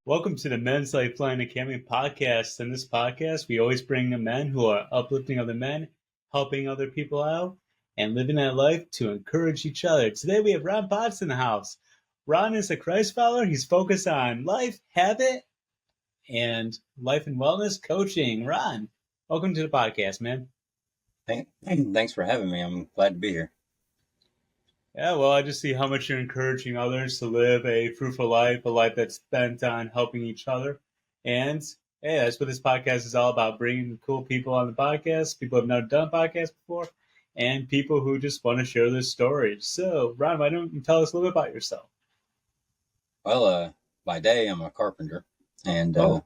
Welcome to the Men's Lifeline Academy podcast. In this podcast, we always bring in men who are uplifting other men, helping other people out, and living that life to encourage each other. Today, we have Ron Potts in the house. Ron is a Christ follower. He's focused on life, habit, and life and wellness coaching. Ron, welcome to the podcast, man. Thanks for having me. I'm glad to be here. Yeah, well, I just see how much you're encouraging others to live a fruitful life, a life that's spent on helping each other. And hey, that's what this podcast is all about, bringing cool people on the podcast, people who have never done podcasts before, and people who just want to share their stories. So, Ron, why don't you tell us a little bit about yourself? Well, by day, I'm a carpenter and a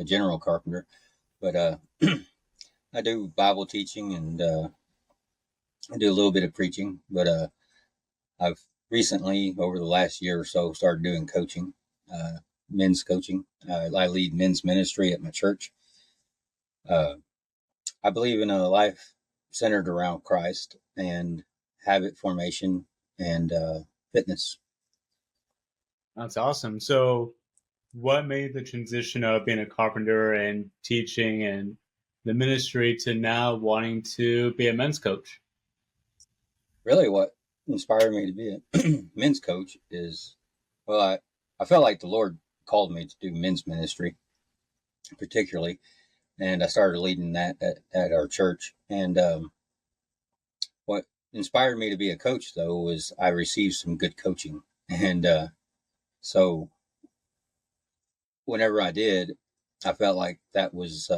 general carpenter, but I do Bible teaching and I do a little bit of preaching, but I've recently, over the last year or so, started doing coaching, men's coaching. I lead men's ministry at my church. I believe in a life centered around Christ and habit formation and fitness. That's awesome. So, what made the transition of being a carpenter and teaching and the ministry to now wanting to be a men's coach? Really, what inspired me to be a men's coach is, well, I felt like the Lord called me to do men's ministry, particularly, and I started leading that at our church. And what inspired me to be a coach, though, was I received some good coaching, and so whenever I did, I felt like that was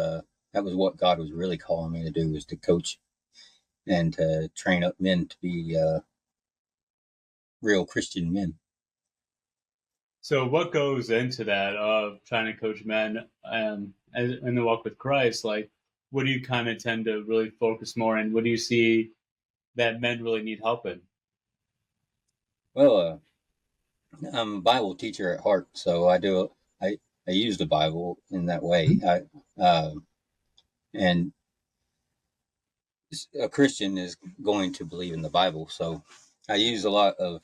what God was really calling me to do, was to coach and to train up men to be real Christian men. So, what goes into that of trying to coach men in the walk with Christ? Like, what do you kind of tend to really focus more on? What do you see that men really need help in? Well, I'm a Bible teacher at heart, so I use the Bible in that way. And a Christian is going to believe in the Bible, so I use a lot of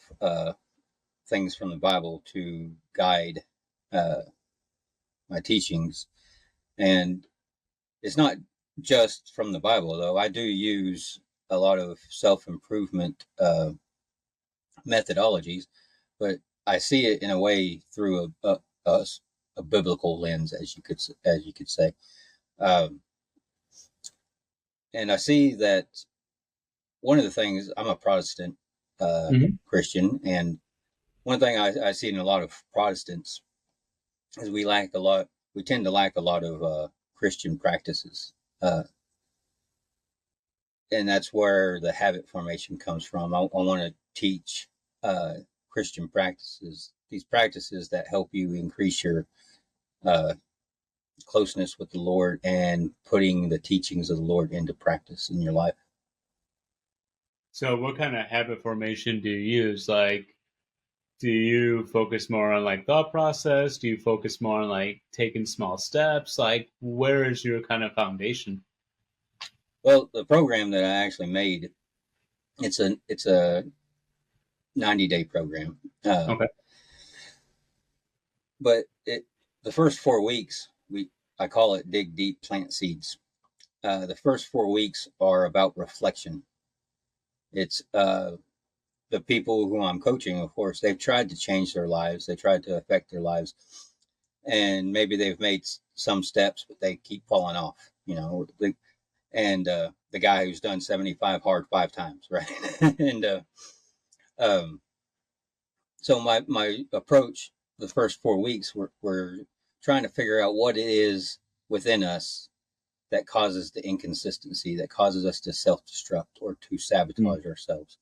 things from the Bible to guide my teachings. And it's not just from the Bible, though. I do use a lot of self-improvement methodologies, but I see it in a way through a biblical lens, as you could say. And I see that one of the things, I'm a Protestant Christian, and one thing I see in a lot of Protestants is we tend to lack a lot of Christian practices. And that's where the habit formation comes from. I want to teach Christian practices, these practices that help you increase your closeness with the Lord and putting the teachings of the Lord into practice in your life. So, what kind of habit formation do you use? Like, do you focus more on like thought process? Do you focus more on like taking small steps? Like, where is your kind of foundation? Well, the program that I actually made, it's a 90-day program. Okay. But the first 4 weeks, I call it dig deep, plant seeds. The first 4 weeks are about reflection. It's the people who I'm coaching, of course, they've tried to change their lives. They tried to affect their lives, and maybe they've made some steps, but they keep falling off, and the guy who's done 75 hard 5 times, right? And so my approach the first 4 weeks, we're trying to figure out what it is within us that causes the inconsistency, that causes us to self-destruct or to sabotage ourselves.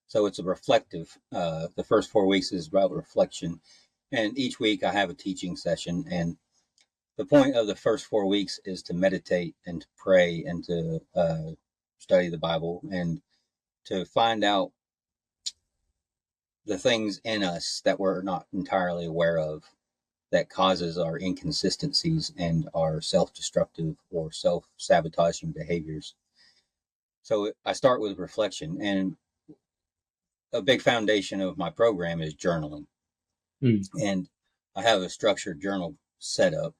So it's a reflective, the first 4 weeks is about reflection. And each week I have a teaching session. And the point of the first 4 weeks is to meditate and to pray and to study the Bible and to find out the things in us that we're not entirely aware of that causes our inconsistencies and our self-destructive or self-sabotaging behaviors. So I start with reflection, and a big foundation of my program is journaling. And I have a structured journal setup.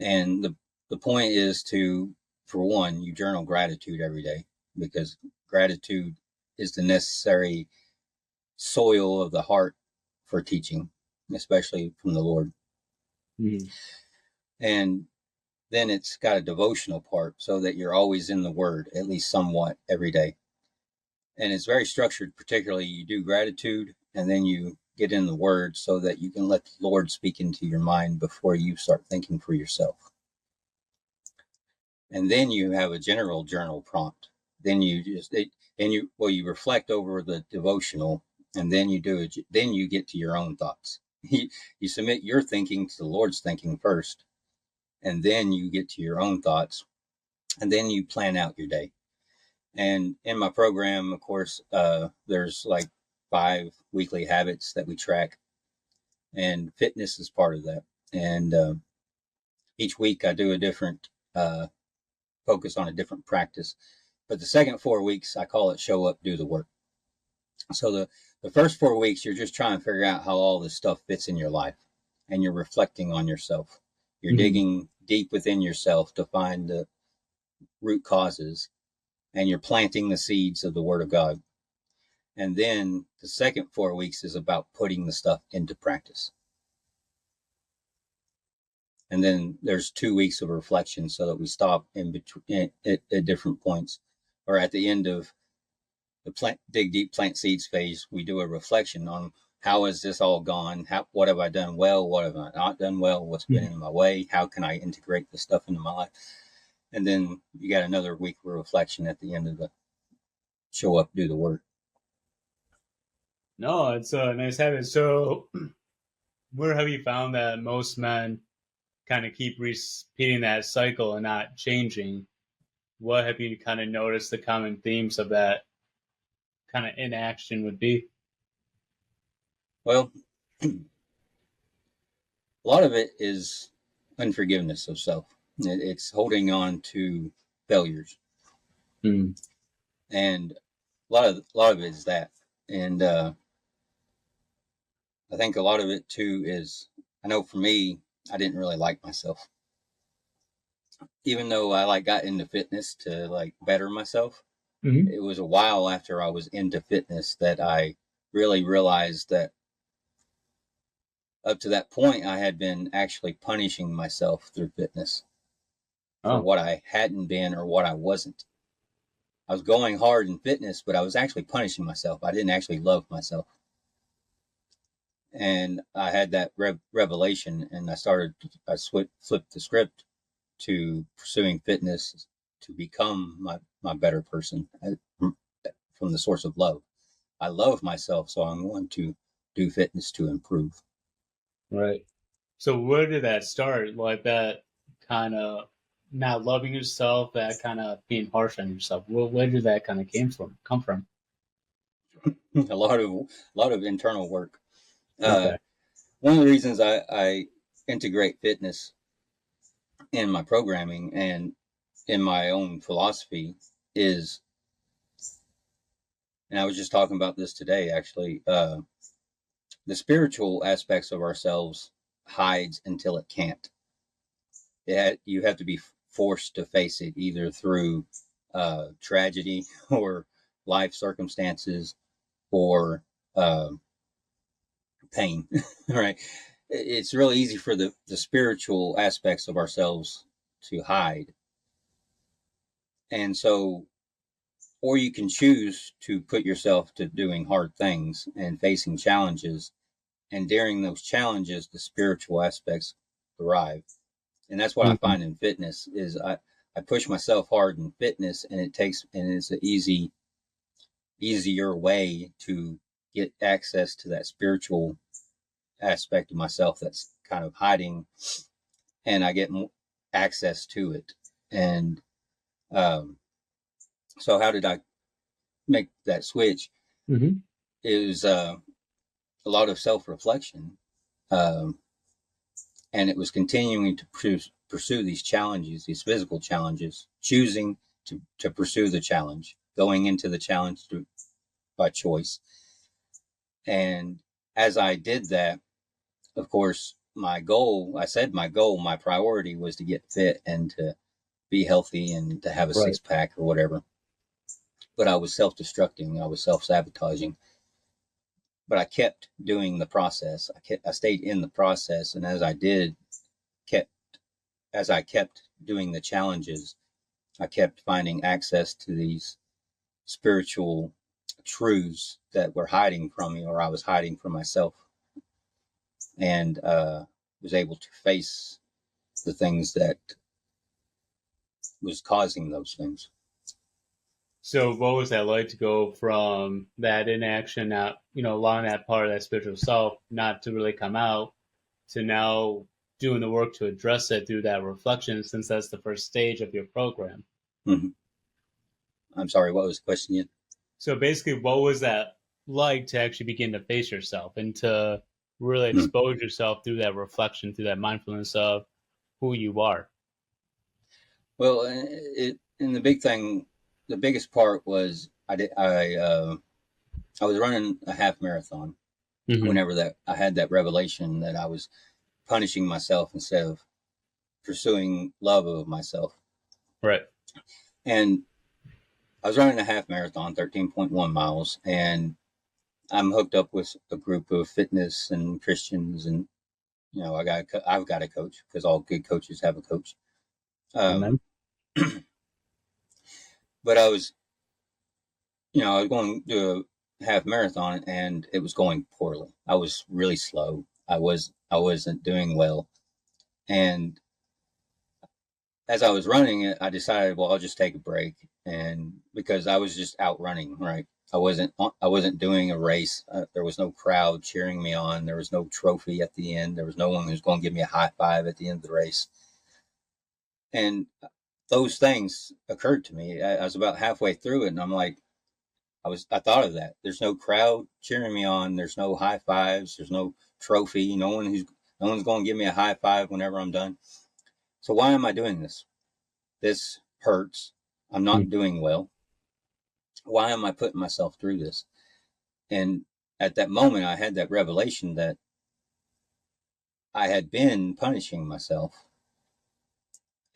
And the point is to, for one, you journal gratitude every day, because gratitude is the necessary soil of the heart for teaching, especially from the Lord. Mm-hmm. And then it's got a devotional part so that you're always in the Word, at least somewhat every day. And it's very structured. Particularly, you do gratitude and then you get in the Word so that you can let the Lord speak into your mind before you start thinking for yourself. And then you have a general journal prompt. Then you reflect over the devotional, and then then you get to your own thoughts. You submit your thinking to the Lord's thinking first, and then you get to your own thoughts, and then you plan out your day. And in my program, of course, there's like 5 weekly habits that we track, and fitness is part of that. And each week I do a different focus on a different practice. But the second 4 weeks, I call it show up, do the work. So the first 4 weeks, you're just trying to figure out how all this stuff fits in your life, and you're reflecting on yourself. You're digging deep within yourself to find the root causes, and you're planting the seeds of the Word of God. And then the second 4 weeks is about putting the stuff into practice. And then there's 2 weeks of reflection, so that we stop in between at different points, or at the end of the dig deep, plant seeds phase. We do a reflection on how has this all gone? What have I done well? What have I not done well? What's been in my way? How can I integrate this stuff into my life? And then you got another week of reflection at the end of the show up, do the work. No, it's a nice habit. So, where have you found that most men kind of keep repeating that cycle and not changing? What have you kind of noticed the common themes of that kind of inaction would be? Well, a lot of it is unforgiveness of self. It's holding on to failures, and a lot of it is that. And I think a lot of it too is, I know for me, I didn't really like myself, even though I got into fitness to better myself. It was a while after I was into fitness that I really realized that up to that point, I had been actually punishing myself through fitness for what I hadn't been or what I wasn't. I was going hard in fitness, but I was actually punishing myself. I didn't actually love myself. And I had that revelation, and I flipped the script to pursuing fitness to become my better person from the source of love. I love myself, so I'm going to do fitness to improve. Right. So where did that start? Like that kind of not loving yourself, that kind of being harsh on yourself. Where did that kind of come from? a lot of internal work. Okay. One of the reasons I integrate fitness in my programming and in my own philosophy is, and I was just talking about this today, actually, the spiritual aspects of ourselves hides until it can't. You have to be forced to face it, either through tragedy or life circumstances or pain, right? It's really easy for the spiritual aspects of ourselves to hide. And so, or you can choose to put yourself to doing hard things and facing challenges. And during those challenges, the spiritual aspects thrive. And that's what I find in fitness is I push myself hard in fitness, and it's an easier way to get access to that spiritual aspect of myself that's kind of hiding, and I get access to it. And so how did I make that switch? It was a lot of self-reflection, and it was continuing to pursue these challenges, these physical challenges, choosing to pursue the challenge, going into the challenge by choice. And as I did that, of course, my goal, my priority was to get fit and to be healthy and to have a Right. 6-pack or whatever. But I was self-destructing. I was self-sabotaging. But I kept doing the process. I stayed in the process, and kept as I kept doing the challenges, I kept finding access to these spiritual truths that were hiding from me, or I was hiding from myself, and was able to face the things that was causing those things. So what was that like to go from that inaction, not, allowing that part of that spiritual self not to really come out, to now doing the work to address it through that reflection, since that's the first stage of your program? Mm-hmm. I'm sorry, what was the question again? So basically, what was that like to actually begin to face yourself and to really Mm-hmm. expose yourself through that reflection, through that mindfulness of who you are? Well, the biggest part was I was running a half marathon Mm-hmm. whenever that I had that revelation that I was punishing myself instead of pursuing love of myself. Right. And I was running a half marathon, 13.1 miles, and I'm hooked up with a group of fitness and Christians, and I've got a coach, because all good coaches have a coach. Amen. But I was going to do a half marathon, and it was going poorly. I was really slow. I wasn't doing well, and as I was running it, I decided, well, I'll just take a break, and because I was just out running, right? I wasn't doing a race. There was no crowd cheering me on. There was no trophy at the end. There was no one who was going to give me a high five at the end of the race. And those things occurred to me. I was about halfway through it, and I'm like, I thought of that. There's no crowd cheering me on. There's no high fives. There's no trophy. No one's going to give me a high five whenever I'm done. So why am I doing this? This hurts. I'm not doing well. Why am I putting myself through this? And at that moment, I had that revelation that I had been punishing myself.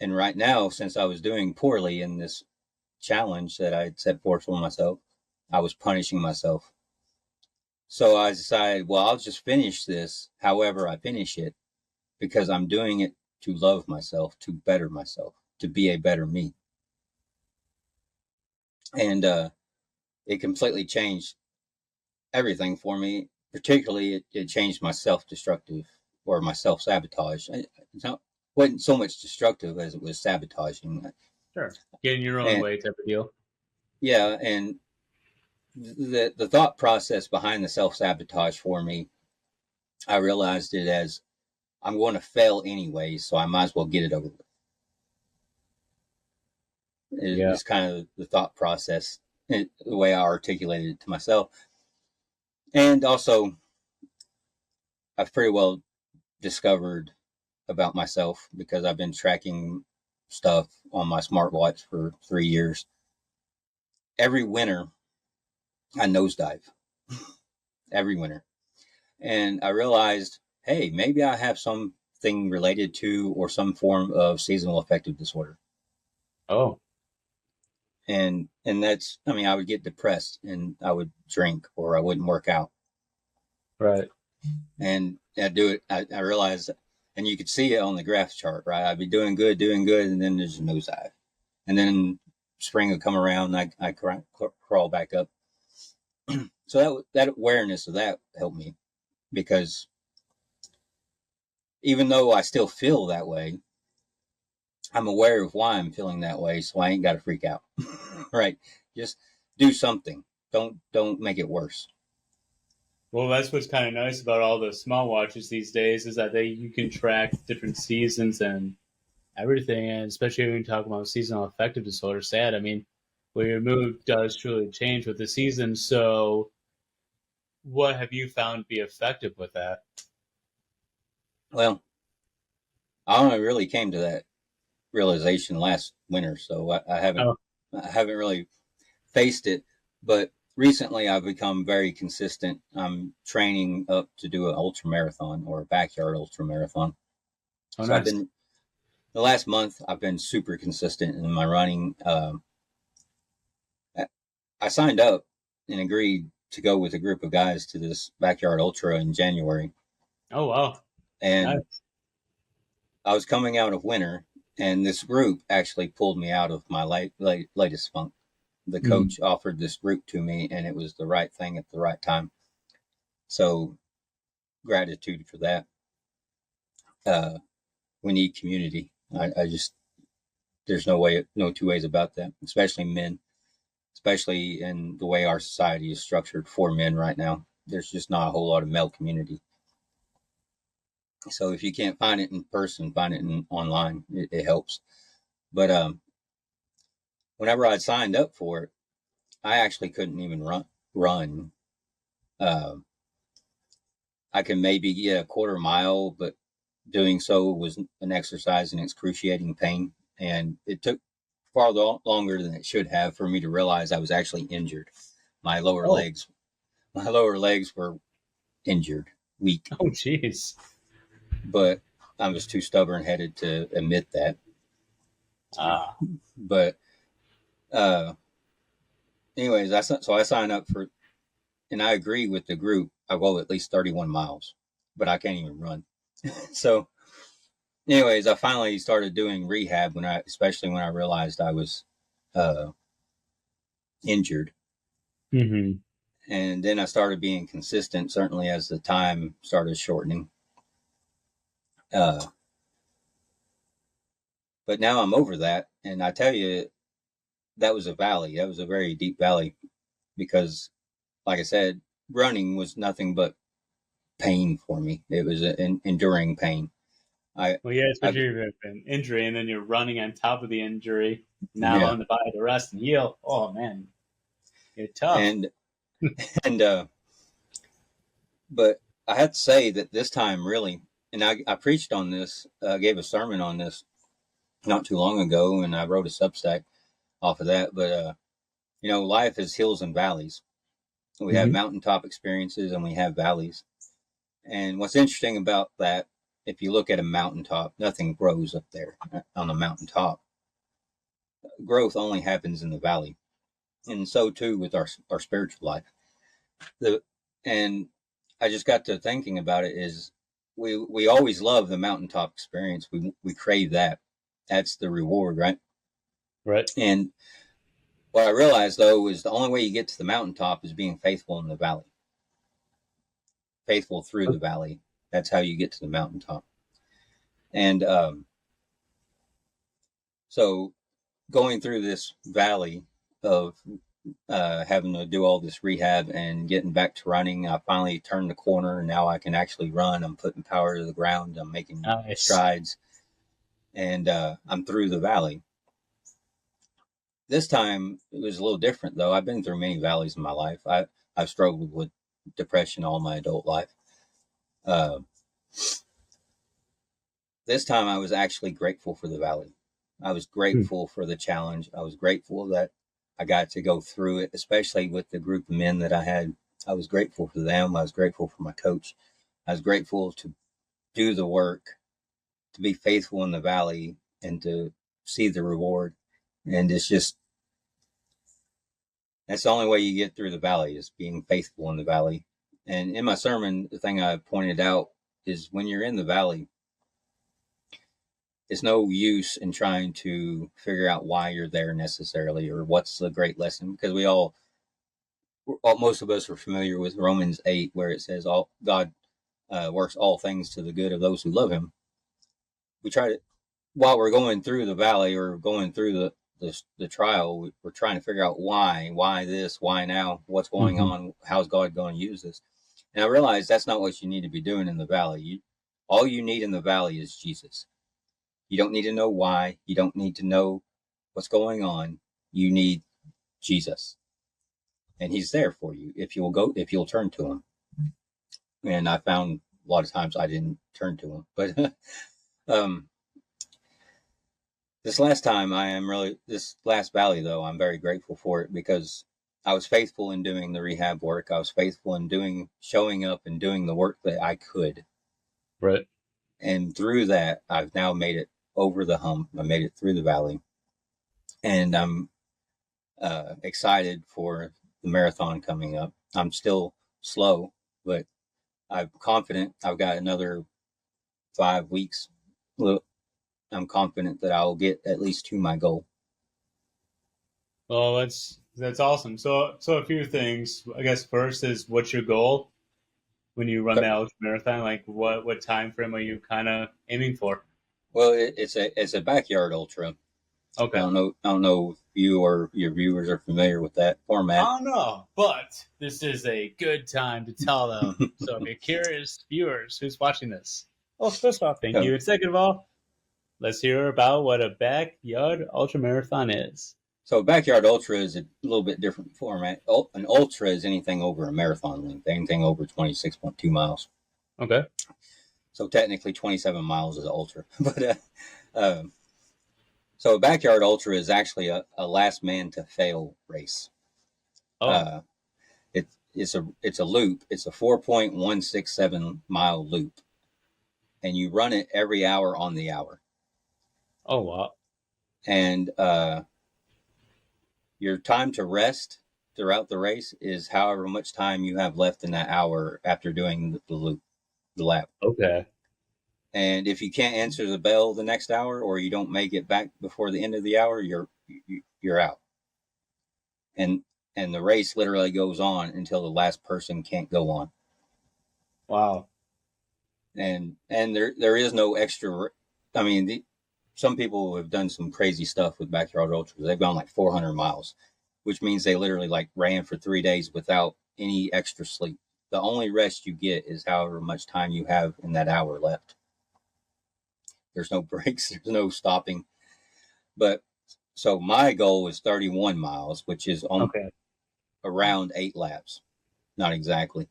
And right now, since I was doing poorly in this challenge that I had set forth for myself, I was punishing myself. So I decided, well, I'll just finish this however I finish it, because I'm doing it to love myself, to better myself, to be a better me. And it completely changed everything for me. Particularly, it changed my self-destructive, or my self-sabotage. It wasn't so much destructive as it was sabotaging. Sure. Getting your own And way type of deal. yeah, and the thought process behind the self-sabotage for me, I realized it as, I'm going to fail anyway, so I might as well get it over with. Yeah. It's kind of the thought process, the way I articulated it to myself. And also, I've pretty well discovered about myself, because I've been tracking stuff on my smartwatch for 3 years. Every winter, I nosedive. Every winter. And I realized, hey, maybe I have something related to, or some form of seasonal affective disorder. Oh. And that's, I would get depressed and I would drink, or I wouldn't work out. Right. And I'd do it. I realized, and you could see it on the graph chart, right? I'd be doing good, and then there's a nosedive. And then spring would come around, and I crawl back up. So that awareness of that helped me, because even though I still feel that way, I'm aware of why I'm feeling that way, so I ain't got to freak out. Right? Just do something. Don't make it worse. Well, that's what's kind of nice about all the small watches these days, is that you can track different seasons and everything, and especially when you talk about seasonal affective disorder. Sad. I mean, well, your mood does truly change with the season. So, what have you found to be effective with that? Well, I only really came to that realization last winter, so I haven't Oh, I haven't really faced it. But recently I've become very consistent. I'm training up to do an ultra marathon or a backyard ultra marathon. Oh, So I've nice. been the last month I've been super consistent in my running. I signed up and agreed to go with a group of guys to this backyard ultra in January, Oh, wow. and Nice. I was coming out of winter, and this group actually pulled me out of my latest funk. The Mm. coach offered this group to me, and it was the right thing at the right time. So gratitude for that. Uh, we need community. I just there's no two ways about that. Especially men, especially in the way our society is structured for men right now. There's just not a whole lot of male community. So if you can't find it in person, find it online. It helps. But whenever I signed up for it, I actually couldn't even run. Uh, I can maybe get a quarter mile, but doing so was an exercise in excruciating pain, and it took far longer than it should have for me to realize I was actually injured. My lower Oh, legs, my lower legs were injured, weak, oh, jeez. but I was too stubborn headed to admit that. Ah, But uh, anyways, so I signed up for, and I agree with the group. I go at least 31 miles, but I can't even run. So anyways, I finally started doing rehab especially when I realized I was uh, injured, mm-hmm. and then I started being consistent. Certainly, as the time started shortening, uh, but now I'm over that, and I tell you, that was a valley. That was a very deep valley because, like I said, running was nothing but pain for me. It was an enduring pain. I, Well, yeah, I, especially if you have an injury and then you're running on top of the injury, not yeah, allowing the body to rest and heal. Oh, man, it's tough. and and but I had to say that this time really, and I preached on this, gave a sermon on this not too long ago, and I wrote a Substack off of that. But life is hills and valleys. We have Mm-hmm. mountaintop experiences and we have valleys. And what's interesting about that, if you look at a mountaintop, nothing grows up there on a mountaintop. Growth only happens in the valley, and so too with our spiritual life. The and I just got to thinking about it is we always love the mountaintop experience. We crave that. That's the reward, right? Right. And what I realized though is the only way you get to the mountaintop is being faithful in the valley, faithful through the valley. That's how you get to the mountaintop. And so going through this valley of having to do all this rehab and getting back to running, I finally turned the corner and now I can actually run. I'm putting power to the ground. I'm making Nice. strides, and I'm through the valley. This time it was a little different though. I've been through many valleys in my life. I've struggled with depression all my adult life. Uh, this time I was actually grateful for the valley. I was Hmm. grateful for the challenge. I was grateful that I got to go through it, especially with the group of men that I had. I was grateful for them. I was grateful for my coach. I was grateful to do the work, to be faithful in the valley, and to see the reward. And it's just, that's the only way you get through the valley is being faithful in the valley. And in my sermon, the thing I pointed out is when you're in the valley, it's no use in trying to figure out why you're there necessarily or what's the great lesson because most of us are familiar with Romans 8 where it says all God works all things to the good of those who love him. We try to, while we're going through the valley or going through the trial, we're trying to figure out why this, why now, what's going Mm-hmm. on, how's God going to use this. And I realize that's not what you need to be doing in the valley. All you need in the valley is Jesus. You don't need to know why. You don't need to know what's going on. You need Jesus, and He's there for you if you'll turn to Him. And I found a lot of times I didn't turn to Him, but um, this last valley though, I'm very grateful for it because I was faithful in doing the rehab work. I was faithful in showing up and doing the work that I could. Right. And through that, I've now made it over the hump. I made it through the valley, and I'm excited for the marathon coming up. I'm still slow, but I'm confident. I've got another 5 weeks. Look, I'm confident that I'll get at least to my goal. Well, that's awesome. So a few things. I guess first is what's your goal when you run the ultra marathon? Like what time frame are you kind of aiming for? Well, it's a backyard ultra. Okay. I don't know if you or your viewers are familiar with that I format. don't know, but this is a good time to tell them. So if you're curious, viewers who's watching this, well, first off, thank you. And second of all, let's hear about what a backyard ultra marathon is. So backyard ultra is a little bit different format. An ultra is anything over a marathon length, anything over 26.2 miles. Okay. So technically 27 miles is an ultra. But so a backyard ultra is actually a last man to fail race. Oh. It's a loop. It's a 4.167 mile loop. And you run it every hour on the hour. Oh, wow. And your time to rest throughout the race is however much time you have left in that hour after doing the loop, the lap. Okay. And if you can't answer the bell the next hour, or you don't make it back before the end of the hour, you're out. And the race literally goes on until the last person can't go on. Wow. And there is no extra. I mean, some people have done some crazy stuff with backyard ultras. They've gone like 400 miles, which means they literally like ran for 3 days without any extra sleep. The only rest you get is however much time you have in that hour left. There's no breaks. There's no stopping. But so my goal is 31 miles, which is around 8 laps. Not exactly.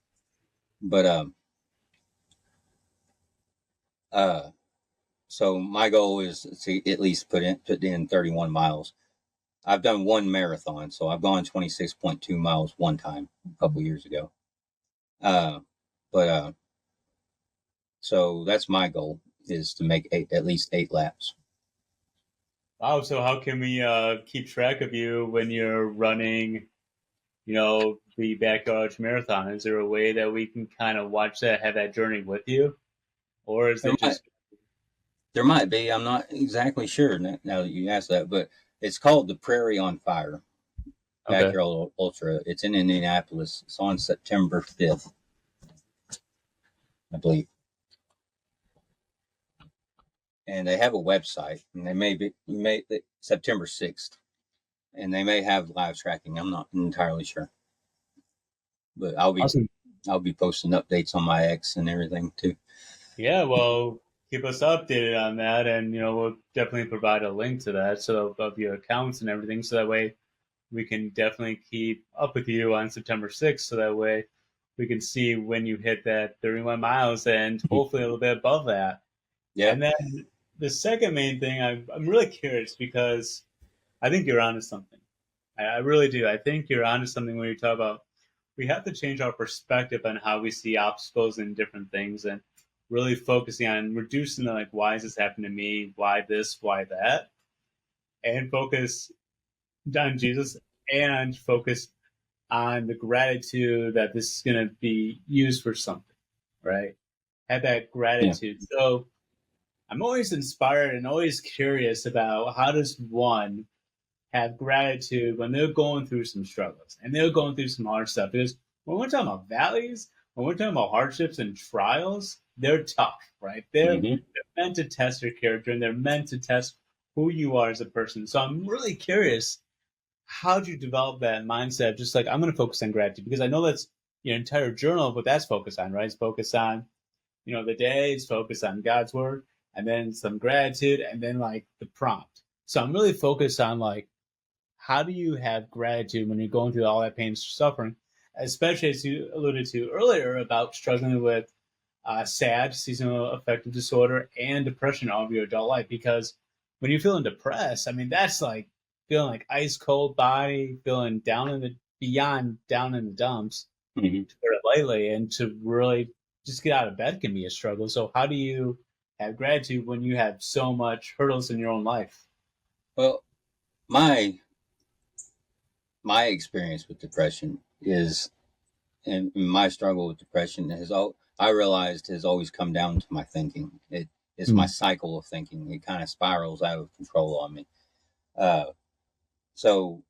But so my goal is to at least put in 31 miles. I've done one marathon, so I've gone 26.2 miles one time a couple years ago. But so that's my goal, is to make at least 8 laps. Wow. So how can we keep track of you when you're running, the backyard marathon? Is there a way that we can kind of watch that, have that journey with you? Or is it just... There might be. I'm not exactly sure now that you asked that, but it's called the Prairie on Fire Backyard Ultra. It's in Indianapolis. It's on September 5th, I believe. And they have a website, and they may September 6th, and they may have live tracking. I'm not entirely sure, but I'll be posting updates on my X and everything too. Yeah, well, keep us updated on that, and we'll definitely provide a link to that, so of your accounts and everything, so that way we can definitely keep up with you on September 6th, so that way we can see when you hit that 31 miles and hopefully a little bit above that. Yeah. And then the second main thing, I'm really curious, because I think you're onto something. I really do. I think you're onto something when you talk about we have to change our perspective on how we see obstacles and different things, and really focusing on reducing the, like, why is this happening to me? Why this? Why that? And focus on Jesus, and focus on the gratitude that this is going to be used for something, right? Have that gratitude. Yeah. So I'm always inspired and always curious about how does one have gratitude when they're going through some struggles and they're going through some hard stuff. Because when we're talking about valleys, when we're talking about hardships and trials, they're tough, right? They're meant to test your character, and they're meant to test who you are as a person. So I'm really curious, how'd you develop that mindset? Just like, I'm going to focus on gratitude, because I know that's your entire journal, but that's focused on, right? It's focused on, the day, it's focused on God's word, and then some gratitude, and then like the prompt. So I'm really focused on, like, how do you have gratitude when you're going through all that pain and suffering, especially as you alluded to earlier about struggling with SAD, seasonal affective disorder, and depression all of your adult life? Because when you're feeling depressed, I mean, that's like feeling like ice cold body, feeling down in the beyond down in the dumps, Mhm. to put it lightly, and to really just get out of bed can be a struggle. So how do you have gratitude when you have so much hurdles in your own life? Well, my my experience with depression is, and my struggle with depression I realized has always come down to my thinking. It is my Mm. cycle of thinking. It kind of spirals out of control on me. Uh, so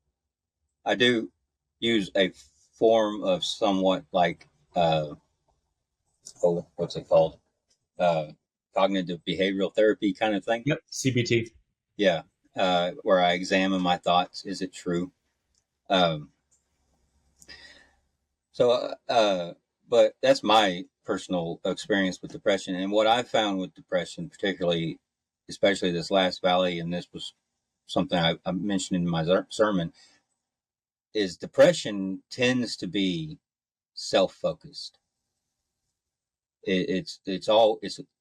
I do use a form of somewhat like, what's it called? Uh, Cognitive behavioral therapy kind of thing. Yep, CBT. Yeah. Where I examine my thoughts. Is it true? Um, So, but that's my personal experience with depression. And what I found with depression, particularly, especially this last valley, and this was something I mentioned in my sermon, is depression tends to be self-focused. It's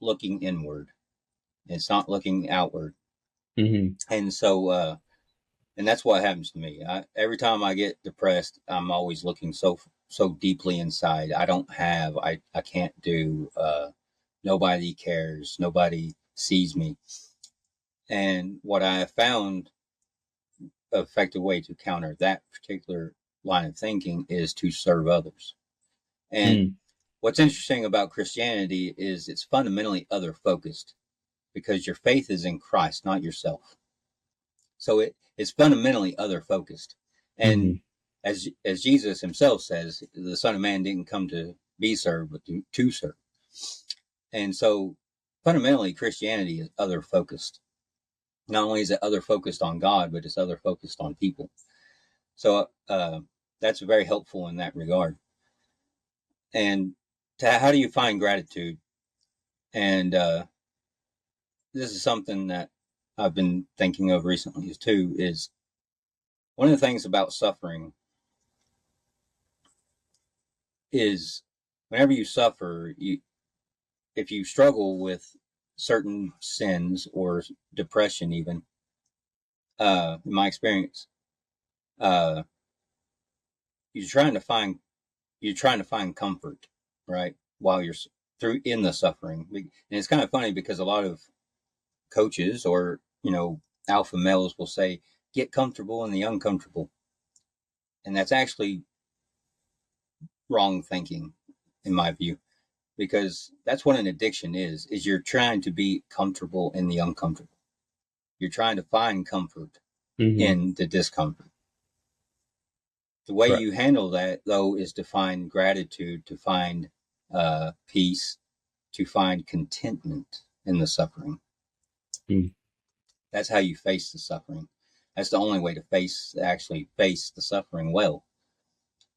looking inward. It's not looking outward. Mm-hmm. And so, and that's what happens to me. Every time I get depressed, I'm always looking so deeply inside. I can't do. Nobody cares. Nobody sees me. And what I have found an effective way to counter that particular line of thinking is to serve others. And Mm. what's interesting about Christianity is it's fundamentally other focused because your faith is in Christ, not yourself. So it's fundamentally other focused. Mm-hmm. And as Jesus himself says, the Son of Man didn't come to be served, but to serve. And so fundamentally, Christianity is other focused. Not only is it other focused on God, but it's other focused on people. So that's very helpful in that regard. And how do you find gratitude? And this is something that I've been thinking of recently too. Is one of the things about suffering is whenever you suffer, if you struggle with certain sins or depression, even in my experience, uh, you're trying to find you're trying to find comfort, right? While you're through in the suffering. And it's kind of funny because a lot of coaches or, alpha males will say, get comfortable in the uncomfortable. And that's actually wrong thinking, in my view, because that's what an addiction is you're trying to be comfortable in the uncomfortable. You're trying to find comfort Mm-hmm. in the discomfort. The way Correct. you handle that, though, is to find gratitude, to find peace, to find contentment in the suffering. Mm. That's how you face the suffering. That's the only way to actually face the suffering well.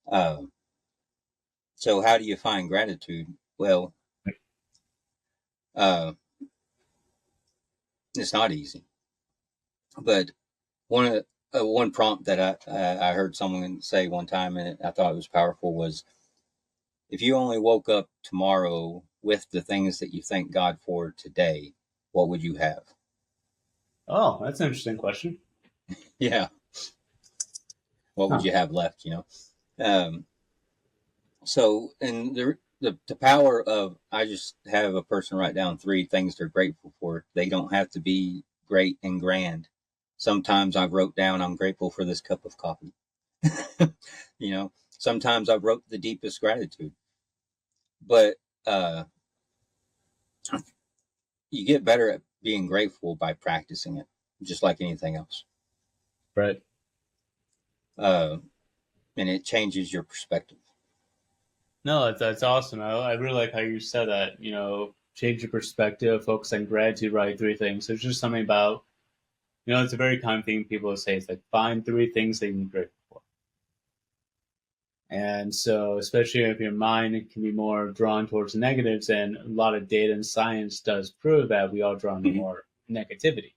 Uh, so, how do you find gratitude? Well, uh, it's not easy. But one prompt that I heard someone say one time, and I thought it was powerful, was if you only woke up tomorrow with the things that you thank God for today, what would you have? Oh, that's an interesting question. Yeah, what would Huh. you have left? Um, So, and the power of, I just have a person write down 3 things they're grateful for. They don't have to be great and grand. Sometimes I wrote down, I'm grateful for this cup of coffee. Sometimes I wrote the deepest gratitude, but uh, you get better at being grateful by practicing it, just like anything else. Right. Uh, and it changes your perspective. No, that's awesome. I really like how you said that. Change your perspective, focus on gratitude, right? 3 things. There's just something about, it's a very common thing people say. It's like find 3 things that you're grateful for. And so, especially if your mind can be more drawn towards negatives, and a lot of data and science does prove that we all drawn to Mm-hmm. more negativity.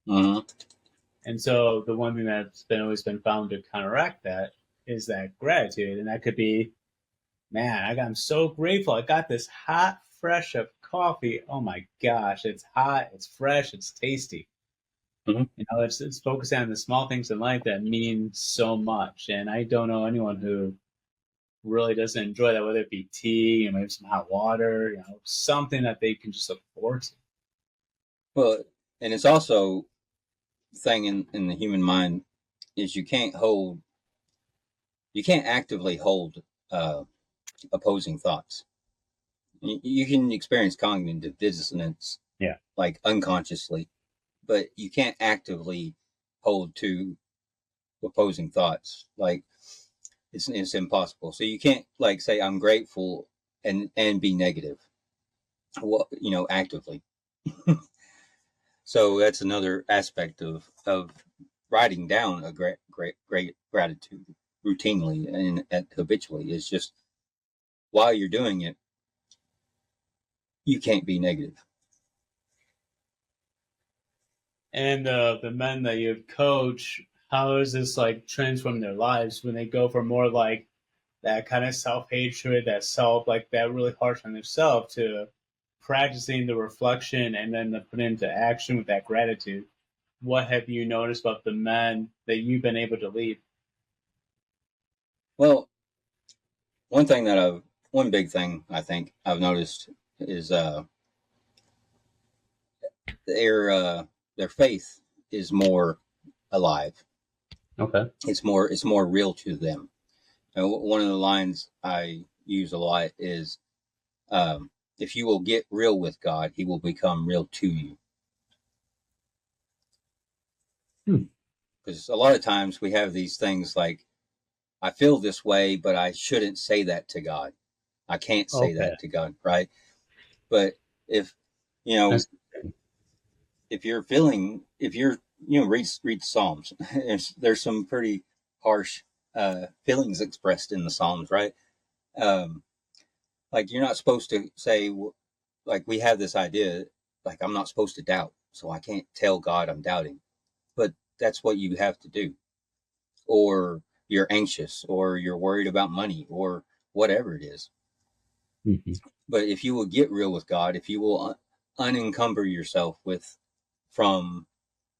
Mm-hmm. And so, the one thing that's been always been found to counteract that is that gratitude, and that could be, man, I'm so grateful. I got this hot, fresh of coffee. Oh my gosh, it's hot, it's fresh, it's tasty. Mm-hmm. It's focusing on the small things in life that mean so much. And I don't know anyone who really doesn't enjoy that, whether it be tea, maybe some hot water, something that they can just look forward to. Well, and it's also thing in the human mind is you can't actively hold uh, opposing thoughts. You can experience cognitive dissonance Yeah. like unconsciously, but you can't actively hold to opposing thoughts. Like it's impossible. So you can't like say I'm grateful and be negative. Well, actively. So that's another aspect of writing down a great gratitude routinely and habitually is just while you're doing it, you can't be negative. And the men that you coach, how is this like transform their lives when they go from more like that kind of self hatred, that self like that really harsh on themselves to practicing the reflection and then the put into action with that gratitude? What have you noticed about the men that you've been able to lead? Well, one big thing I think I've noticed is their faith is more alive. Okay. It's more real to them. And one of the lines I use a lot is, "If you will get real with God, He will become real to you." Hmm. Because a lot of times we have these things like, "I feel this way, but I shouldn't say that to God. I can't say Okay. that to God," right? But if you know, That's, if you're feeling, if you're read Psalms, there's some pretty harsh feelings expressed in the Psalms, right? Um, like you're not supposed to say, like we have this idea, like I'm not supposed to doubt, so I can't tell God I'm doubting, but that's what you have to do. Or you're anxious, or you're worried about money, or whatever it is. mhm. But if you will get real with God, if you will unencumber yourself with from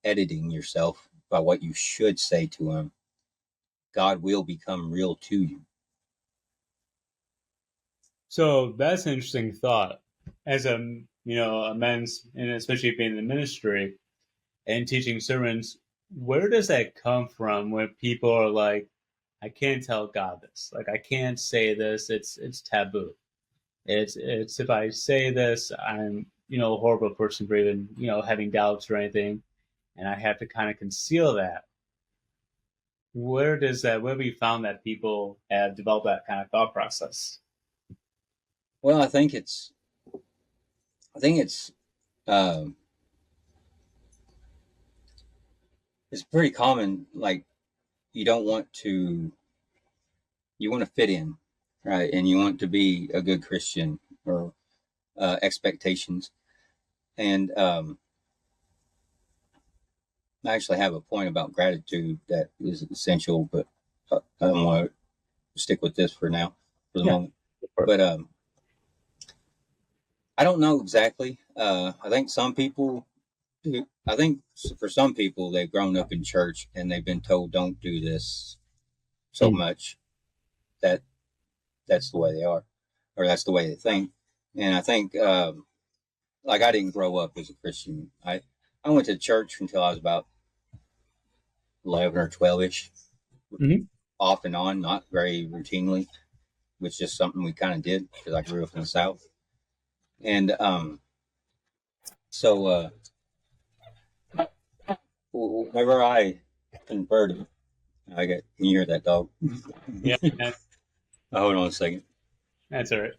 editing yourself by what you should say to Him, God will become real to you. So that's an interesting thought. As a men's, and especially being in the ministry and teaching sermons, where does that come from when people are like, I can't tell God this. Like I can't say this. It's taboo. It's if I say this, I'm a horrible person for even having doubts or anything, and I have to kind of conceal that. Where have you found that people have developed that kind of thought process? Well, I think um, it's pretty common. Like you don't want to, you want to fit in, right? And you want to be a good Christian or expectations. And I actually have a point about gratitude that is essential, but I don't want to stick with this for now, for the Yeah, moment. But I don't know exactly. I think some people I think for some people they've grown up in church and they've been told don't do this so mm, much that that's the way they are, or that's the way they think. And I think like I didn't grow up as a Christian. I went to church until I was about 11 or 12 ish, mhm. off and on, not very routinely, which is just something we kind of did because I grew up in the South. And so whenever I converted, can you hear that dog? Yeah, that, Hold on a second. that's all right.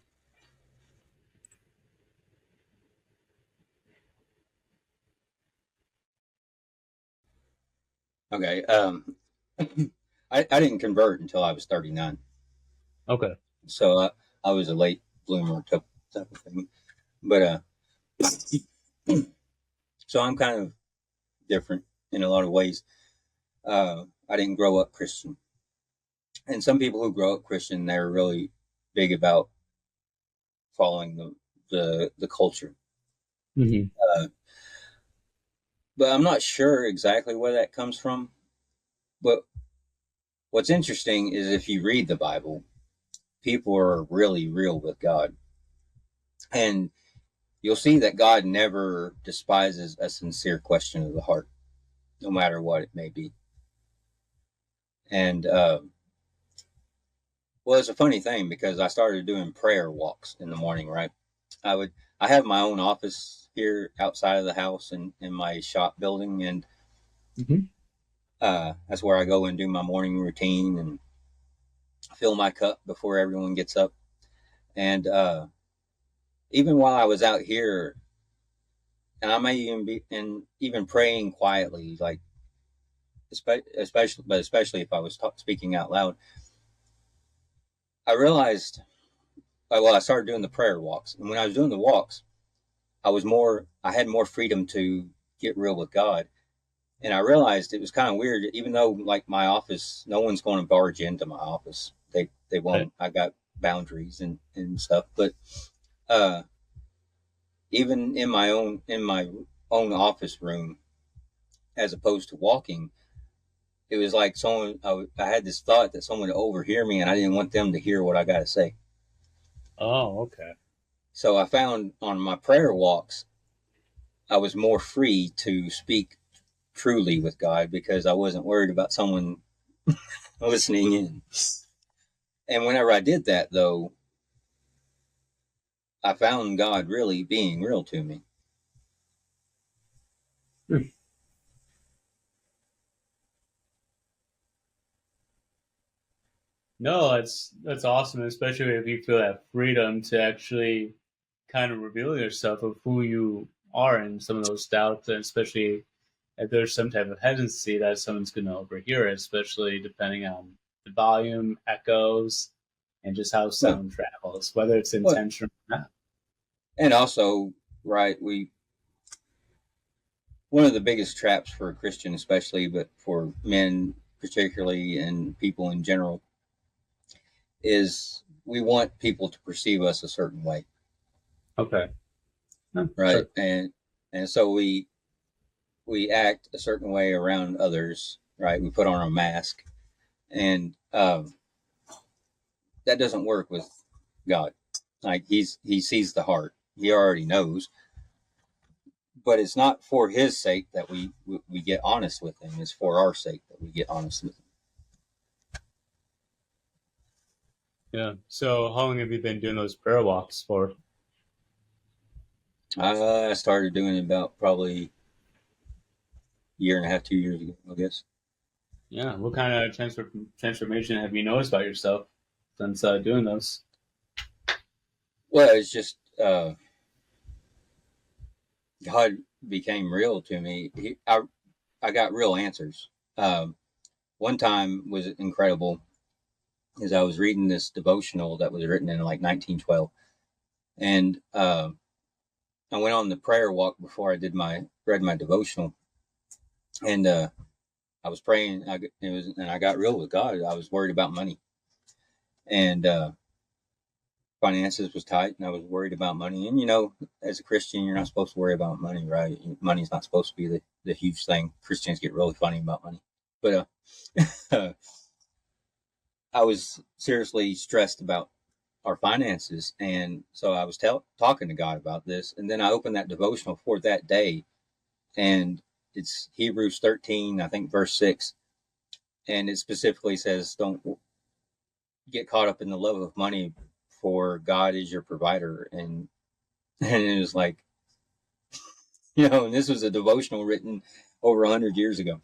Okay. I didn't convert until I was 39. Okay. So I was a late bloomer type of thing. But so I'm kind of different in a lot of ways. I didn't grow up Christian. And some people who grow up Christian, they're really big about following the culture. Hmm. Uh, But I'm not sure exactly where that comes from. But what's interesting is if you read the Bible, people are really real with God. And you'll see that God never despises a sincere question of the heart, no matter what it may be. And well, it's a funny thing because I started doing prayer walks in the morning, right? I would I have my own office here outside of the house in my shop building, and Mm-hmm. that's where I go and do my morning routine and fill my cup before everyone gets up. And even while I was out here, and I may even be and even praying quietly, like especially if I was speaking out loud, I realized. Well, I started doing the prayer walks, and when I was doing the walks, I had more freedom to get real with God. And I realized it was kind of weird, even though like my office, no one's going to barge into my office. They Right. won't. I got boundaries and stuff. But uh, even in my own office room, as opposed to walking, it was like I had this thought that someone would overhear me, and I didn't want them to hear what I got to say. Oh, okay. So I found on my prayer walks, I was more free to speak truly with God because I wasn't worried about someone listening in. And whenever I did that, though, I found God really being real to me. Hmm. No, that's awesome, especially if you feel that freedom to actually kind of reveal yourself of who you are and some of those doubts, and especially if there's some type of hesitancy that someone's going to overhear, especially depending on the volume, echoes, and just how Well, sound travels, whether it's well, intentional or not. and also, right, we one of the biggest traps for a Christian, especially, but for men particularly, and people in general, is we want people to perceive us a certain way, Okay. No, right? sure. And so we act a certain way around others, right? We put on a mask, and that doesn't work with God. Like he sees the heart. He already knows, but it's not for his sake that we get honest with him. It's for our sake that we get honest with him. Yeah. So how long have you been doing those prayer walks for? I started doing it about probably a year and a half, 2 years ago, I guess. Yeah. What kind of transformation have you noticed about yourself since doing those? Well, it's just God became real to me. I got real answers. Um, One time was incredible, is I was reading this devotional that was written in like 1912, and I went on the prayer walk before I did my read my devotional, and I was praying. And I got real with God. I was worried about money, and finances was tight, and I was worried about money. And as a Christian, you're not supposed to worry about money, right? Money's not supposed to be the huge thing. Christians get really funny about money, but I was seriously stressed about our finances, and so I was talking to God about this, and then I opened that devotional for that day, and it's Hebrews 13, I think verse 6, and it specifically says, "Don't get caught up in the love of money, for God is your provider." And it was like, and this was a devotional written over 100 years ago.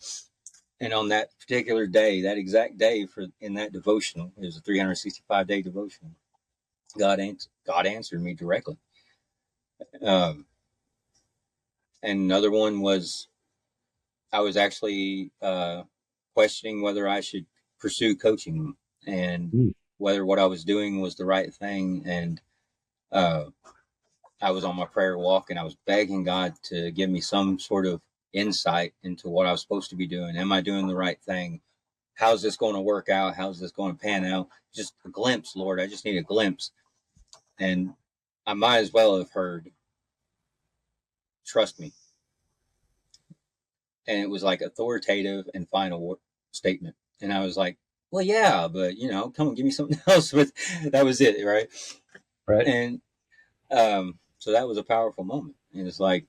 And on that particular day, that exact day for in that devotional, it was a 365-day devotional. God answered me directly. Um, and another one was I was actually questioning whether I should pursue coaching and Mm. whether what I was doing was the right thing. And uh, I was on my prayer walk and I was begging God to give me some sort of insight into what I was supposed to be doing. Am I doing the right thing? How's this going to work out? How's this going to pan out? Just a glimpse, Lord. I just need a glimpse. And I might as well have heard, trust me. and it was like authoritative and final statement. And I was like, well, yeah, but come on, give me something else. But that was it, right? Right. And so that was a powerful moment. And it's like,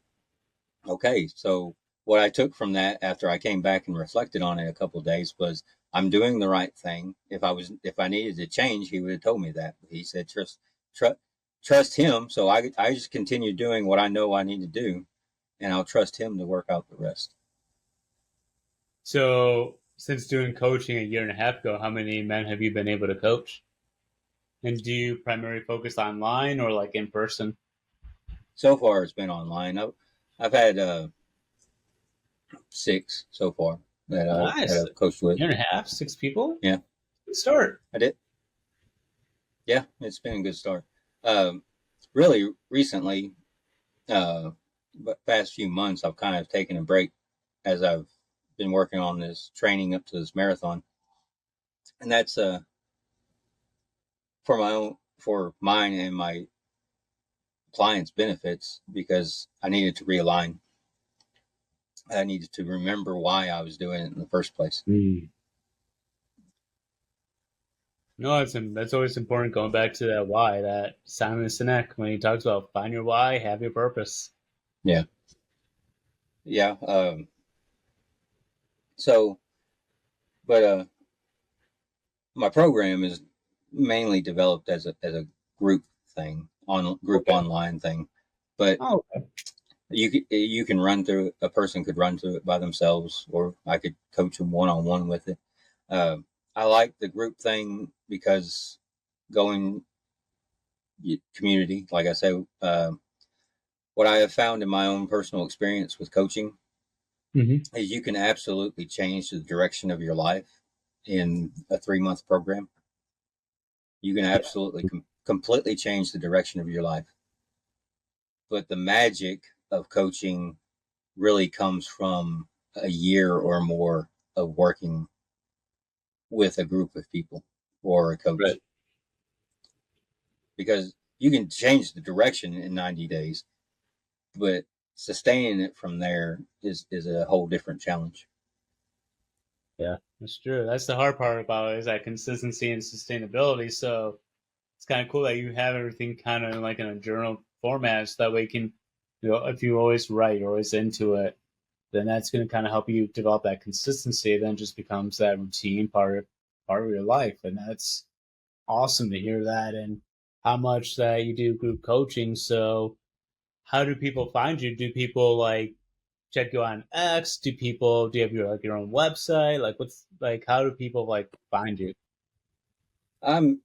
okay, so what I took from that after I came back and reflected on it a couple of days was I'm doing the right thing. If I needed to change, he would have told me that. He said trust him. So I just continue doing what I know I need to do, and I'll trust him to work out the rest. So, since doing coaching a year and a half ago, how many men have you been able to coach? And do you primarily focus online or like in person? So far, it's been online. I've had 6 so far that Nice. I've coached with. Year and a half, 6 people? Yeah, Good start. I did. Yeah, it's been a good start. Really recently, but past few months, I've kind of taken a break as I've been working on this training up to this marathon, and that's for mine and my clients' benefits, because I needed to realign. I needed to remember why I was doing it in the first place. No, that's always important. Going back to that why, that Simon Sinek when he talks about find your why, have your purpose. Yeah, yeah. So, but my program is mainly developed as a group thing, group Okay. online thing, but Oh, okay. you can run through it. A person could run through it by themselves, or I could coach them one-on-one with it. I like the group thing because going community, like I say, what I have found in my own personal experience with coaching is you can absolutely change the direction of your life in a 3-month program. You can absolutely completely change the direction of your life. But the magic of coaching really comes from a year or more of working with a group of people or a coach, Right. because you can change the direction in 90 days, but sustaining it from there is a whole different challenge. Yeah, that's true. That's the hard part about it, is that consistency and sustainability. So it's kind of cool that you have everything kind of like in a journal format, so that way you can, if you always write, you're always into it, then that's going to kind of help you develop that consistency. Then just becomes that routine part of your life, and that's awesome to hear that. And how much that you do group coaching. So how do people find you? Do people like check you on X? Do you have your own website? Like what's like how do people like find you? I'm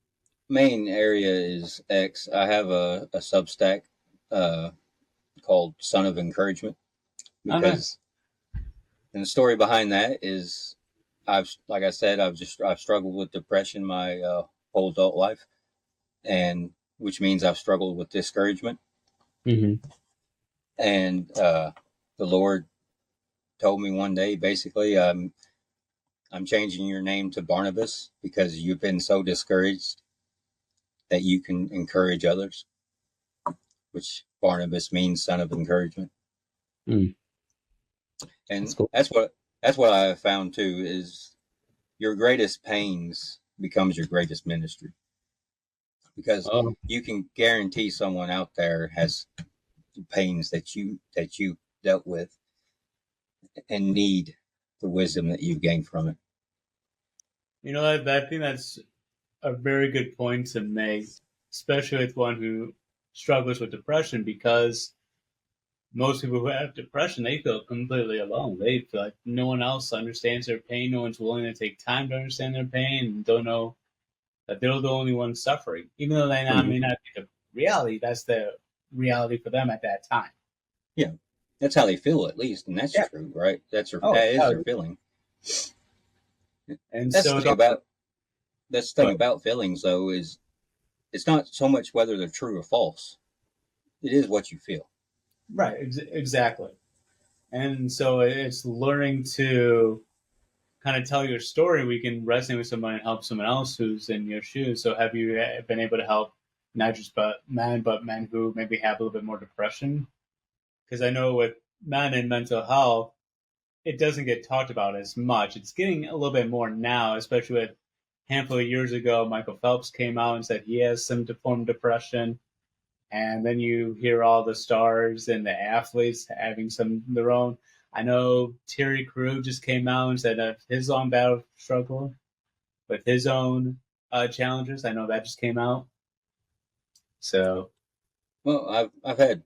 main area is X. I have a Substack uh, called Son of Encouragement, Oh, nice. because and the story behind that is like I said, I've struggled with depression my whole adult life, and which means I've struggled with discouragement. Mm-hmm. And the Lord told me one day, basically, I'm changing your name to Barnabas because you've been so discouraged that you can encourage others, which Barnabas means son of encouragement. Mm, that's And cool. that's what I have found too, is your greatest pains becomes your greatest ministry, because Oh, you can guarantee someone out there has pains that you dealt with and need the wisdom that you've gained from it. I think that's a very good point to make, especially with one who struggles with depression, because most people who have depression, they feel completely alone. They feel like no one else understands their pain. No one's willing to take time to understand their pain, and don't know that they're the only ones suffering. Even though may Mm-hmm. not be the reality, that's the reality for them at that time. Yeah, that's how they feel, at least, and that's Yeah. true, right? Oh, That is yeah. their feeling. And That's so the it's thing also about that's the thing good. about feelings, though, is it's not so much whether they're true or false. It is what you feel. Right, exactly. And so it's learning to kind of tell your story. We can resonate with someone and help someone else who's in your shoes. So have you been able to help not just but men who maybe have a little bit more depression? Because I know with men in mental health, it doesn't get talked about as much. It's getting a little bit more now, especially with a handful of years ago, Michael Phelps came out and said he has some form of depression. And then you hear all the stars and the athletes having some of their own. I know Terry Crew just came out and said his own battle struggle with his own challenges. I know that just came out. So, Well, I've had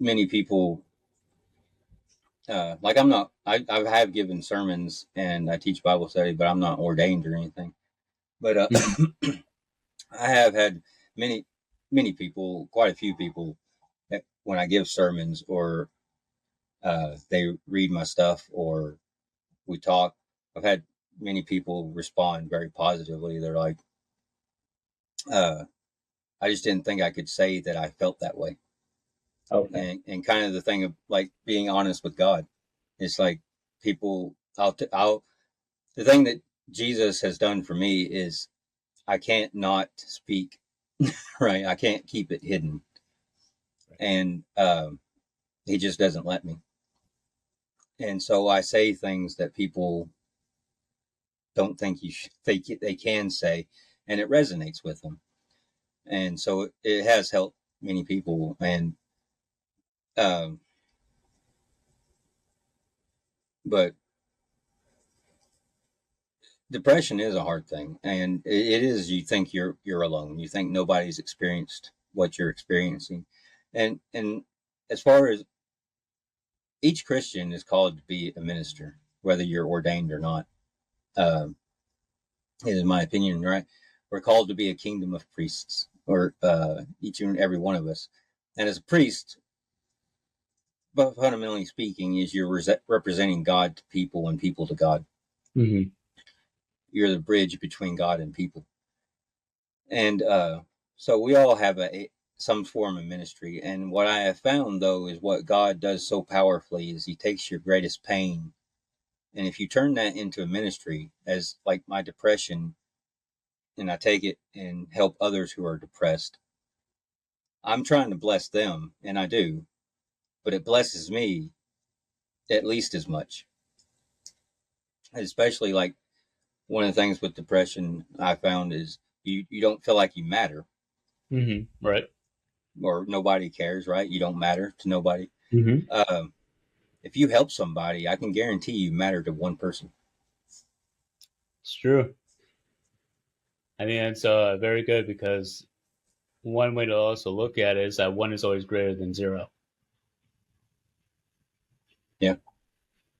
many people. Like I have given sermons and I teach Bible study, but I'm not ordained or anything. But I have had many people, quite a few people, that when I give sermons or they read my stuff or we talk, I've had many people respond very positively. They're like, I just didn't think I could say that I felt that way. okay. And kind of the thing of like being honest with God. It's like people, the thing that Jesus has done for me is I can't not speak, right? I can't keep it hidden. And he just doesn't let me. And so I say things that people don't think they can say, and it resonates with them. And so it has helped many people. And um, but depression is a hard thing, and it is. You think you're alone. You think nobody's experienced what you're experiencing, and as far as each Christian is called to be a minister, whether you're ordained or not. Um, in my opinion, right? We're called to be a kingdom of priests, or each and every one of us. And as a priest, but fundamentally speaking, is you're representing God to people and people to God. Mm-hmm. You're the bridge between God and people. And so we all have some form of ministry. And what I have found, though, is what God does so powerfully is he takes your greatest pain. And if you turn that into a ministry, as like my depression, and I take it and help others who are depressed, I'm trying to bless them, and I do, but it blesses me at least as much. Especially like one of the things with depression I found is you don't feel like you matter, Mm-hmm. Right. or nobody cares, right? You don't matter to nobody. Mm-hmm. Um, if you help somebody, I can guarantee you matter to one person. It's true. I mean, it's very good because one way to also look at it is that one is always greater than zero. Yeah,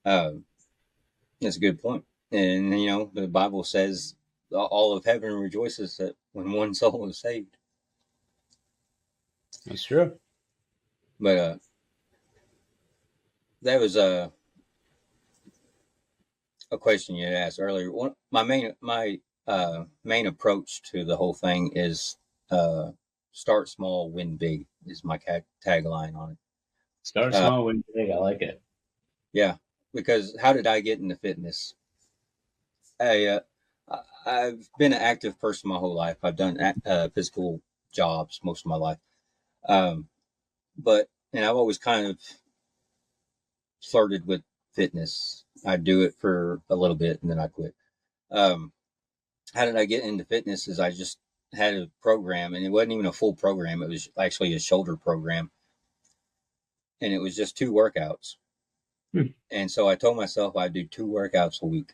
that's a good point. And you know, the Bible says all of heaven rejoices that when one soul is saved. That's true. But that was a question you had asked earlier. My main approach to the whole thing is start small, win big. Is my tagline on it. Start Uh, small, win big. I like it. yeah, because how did I get into fitness? I I've been an active person my whole life. I've done physical jobs most of my life, um, but and I've always kind of flirted with fitness. I do it for a little bit and then I quit. Um, how did I get into fitness? Is I just had a program, and it wasn't even a full program. It was actually a shoulder program, and it was just 2 workouts. Hmm. And so I told myself I'd do 2 workouts a week,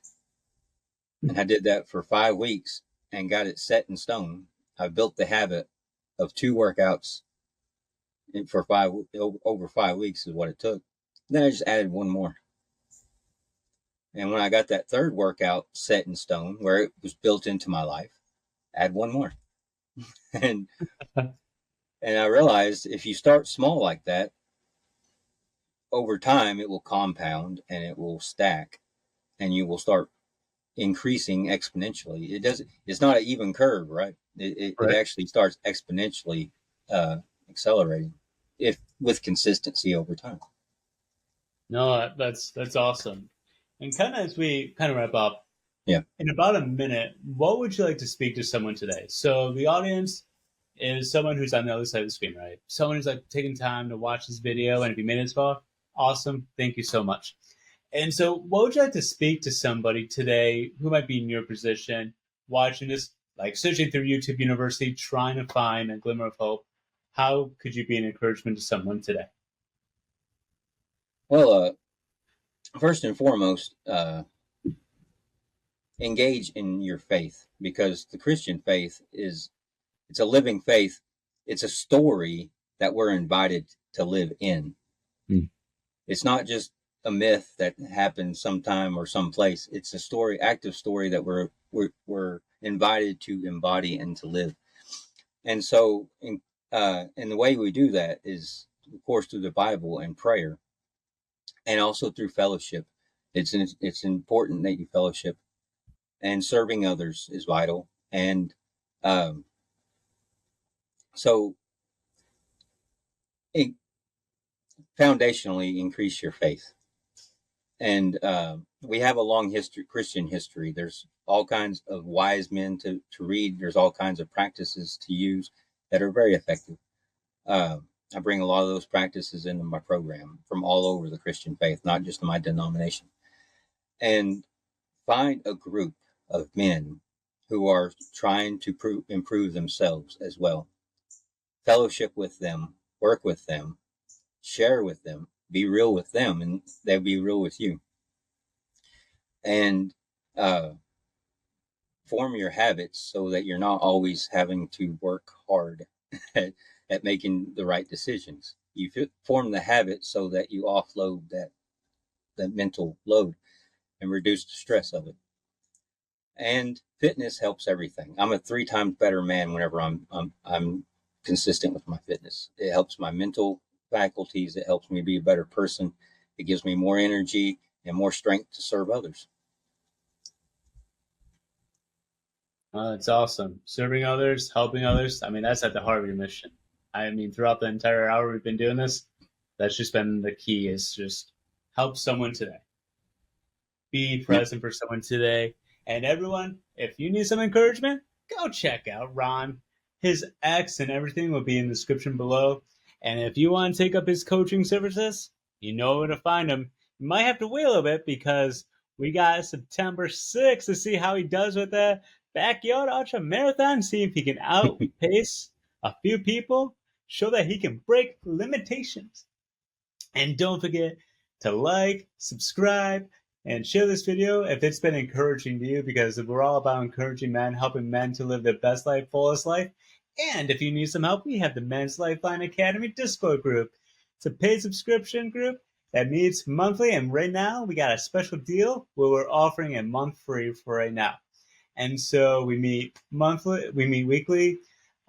and I did that for 5 weeks and got it set in stone. I built the habit of 2 workouts for over 5 weeks is what it took. Then I just added one more. And when I got that third workout set in stone, where it was built into my life, add one more. and and I realized if you start small like that, over time it will compound and it will stack, and you will start increasing exponentially. It's not an even curve, right? It Right. actually starts exponentially accelerating if with consistency over time. No, that's awesome. And kind of as we kind of wrap up, Yeah. in about a minute, what would you like to speak to someone today? So the audience is someone who's on the other side of the screen, right? Someone who's like taking time to watch this video, and if you made it this far, awesome. Thank you so much. And so, what would you like to speak to somebody today who might be in your position, watching this, like searching through YouTube University, trying to find a glimmer of hope? How could you be an encouragement to someone today? Well, first and foremost, engage in your faith, because the Christian faith it's a living faith. It's a story that we're invited to live in. Hmm. It's not just a myth that happened sometime or someplace. It's a story, active story that we're invited to embody and to live. And so, and the way we do that is, of course, through the Bible and prayer, and also through fellowship. It's important that you fellowship, and serving others is vital. And um, so, it, foundationally, increase your faith. And we have a long history, Christian history. There's all kinds of wise men to read. There's all kinds of practices to use that are very effective. I bring a lot of those practices into my program from all over the Christian faith, not just my denomination. And find a group of men who are trying to improve themselves as well. Fellowship with them, work with them, share with them, be real with them, and they'll be real with you. And form your habits so that you're not always having to work hard at making the right decisions. You form the habit so that you offload that mental load and reduce the stress of it. And fitness helps everything. I'm a 3 times better man whenever I'm consistent with my fitness. It helps my mental faculties. It helps me be a better person. It gives me more energy and more strength to serve others. It's awesome. Serving others, helping others. I mean, that's at the heart of your mission. I mean, throughout the entire hour we've been doing this, that's just been the key, is just help someone today. Be present for someone today. And everyone, if you need some encouragement, go check out Ron. His X and everything will be in the description below. And if you want to take up his coaching services, you know where to find him. You might have to wait a little bit because we got September 6th to see how he does with the backyard ultra marathon, see if he can outpace a few people, show that he can break limitations. And don't forget to like, subscribe, and share this video if it's been encouraging to you, because we're all about encouraging men, helping men to live their best life, fullest life. And if you need some help, we have the Men's Lifeline Academy Discord group. It's a paid subscription group that meets monthly, and right now we got a special deal where we're offering a month free for right now. And so we meet weekly,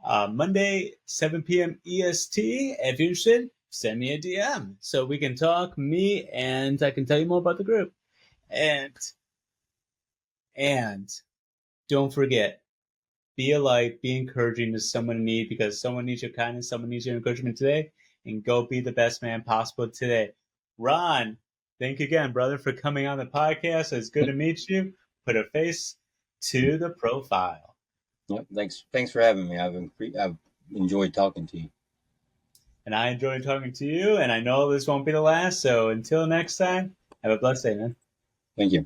Monday, 7 p.m. EST. If you're interested, send me a DM so we can talk, meet, and I can tell you more about the group. And don't forget, be a light, be encouraging to someone in need, because someone needs your kindness, someone needs your encouragement today, and go be the best man possible today. Ron, thank you again, brother, for coming on the podcast. It's good to meet you. Put a face to the profile. Yep, thanks for having me. I've enjoyed talking to you. And I enjoyed talking to you, and I know this won't be the last. So until next time, have a blessed day, man. Thank you.